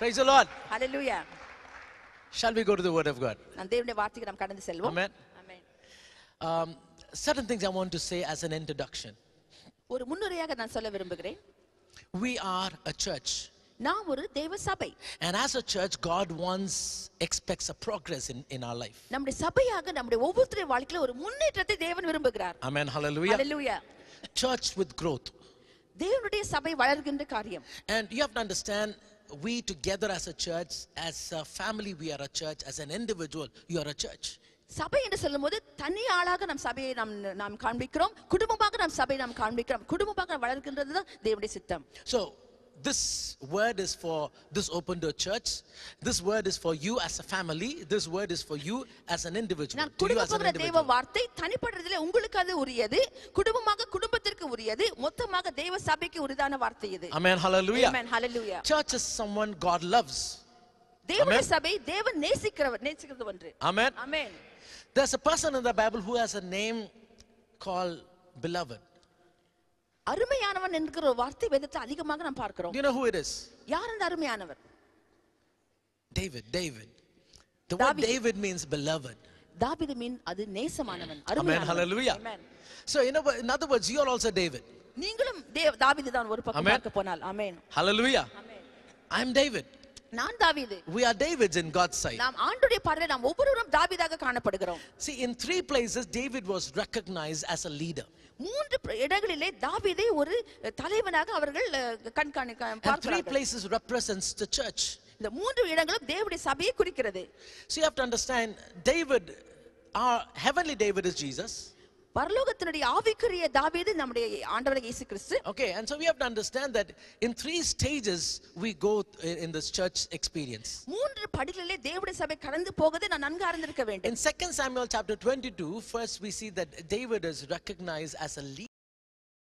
Praise the Lord. Hallelujah. Shall we go to the word of God? நாம் தேவனுடைய வார்த்தைக்கு நாம் கடந்து செல்வோம். Amen. Amen. Certain things I want to say as an introduction. ஒரு முன்னுரையாக நான் சொல்ல விரும்புகிறேன். We are a church. நாம் ஒரு தேவ சபை. And as a church, God expects a progress in our life. நம்முடைய சபையாக நம்முடைய ஒவ்வொருத்தருடைய வாழ்க்கையில ஒரு முன்னேற்றத்தை தேவன் விரும்புகிறார். Amen. Hallelujah. Hallelujah. Church with growth. தேவனுடைய சபை வளர்கின்ற காரியம். And you have to understand, we together as a church, as a family we are a church, as an individual you are a church. சபை என்று சொல்லும்போது தனி ஆளாக நம் சபையை நாம் காண்பிக்கிறோம், குடும்பமாக நம் சபையை நாம் காண்பிக்கிறோம், குடும்பமாக வளர்க்கின்றது தான் தேவனுடைய சித்தம். So this word is for this open door church. This word is for you as a family. This word is for you as an individual. நான் குடும்பமாக தேவ வார்த்தை தனிப்பட்டதிலே உங்களுக்கு அது உரியது, குடும்பமாக குடும்பத்திற்கு உரியது, மொத்தமாக தேவ சபைக்கு உரிதான வார்த்தை இது. Amen. Hallelujah. Amen. Hallelujah. Church is someone God loves. தேவனுடைய சபை தேவன் நேசிக்கிறது ஒன்று. Amen. Amen. There's a person in the Bible who has a name called beloved. அருமையானவன் என்கிற ஒரு வார்த்தை வேதத்தில் அதிகமாக நாம் பார்க்கிறோம். Do you know who it is? யார் அந்த அருமையானவர்? David. The word David means beloved. தாவீது மீன் அது நேசமானவன், Amen. அருமையானவன். Hallelujah. Amen. So in other words, you are also David. நீங்களும் தாவீது தான் ஒரு பக்கம் பார்க்க போனால். Amen. Hallelujah. Amen. I'm David. நான் தாவீது. We are Davids in God's sight. நாம் ஆண்டவருடைய பார்வையில் நாம் ஒவ்வொருவரும் தாவீதாக காணப்படுகிறோம். See, in 3 places David was recognized as a leader. 3 இடங்களிலே தாவீதை ஒரு தலைவனாக அவர்கள் And 3 places represents the church. இந்த 3 இடங்களும் தேவனுடைய சபையை குறிக்கிறது. So you have to understand, David, our heavenly David is Jesus. பரலோகத்தினுடைய ஆவிக்குரிய தாவீது நம்முடைய ஆண்டவராகிய இயேசு கிறிஸ்து. Okay, and so we have to understand that in 3 stages we go in this church experience. 3 படிகளிலே தேவனுடைய சபை கடந்து போகுது நான் நன்கு அறிந்திருக்க வேண்டும். In 2 Samuel chapter 22, first we see that David is recognized as a leader.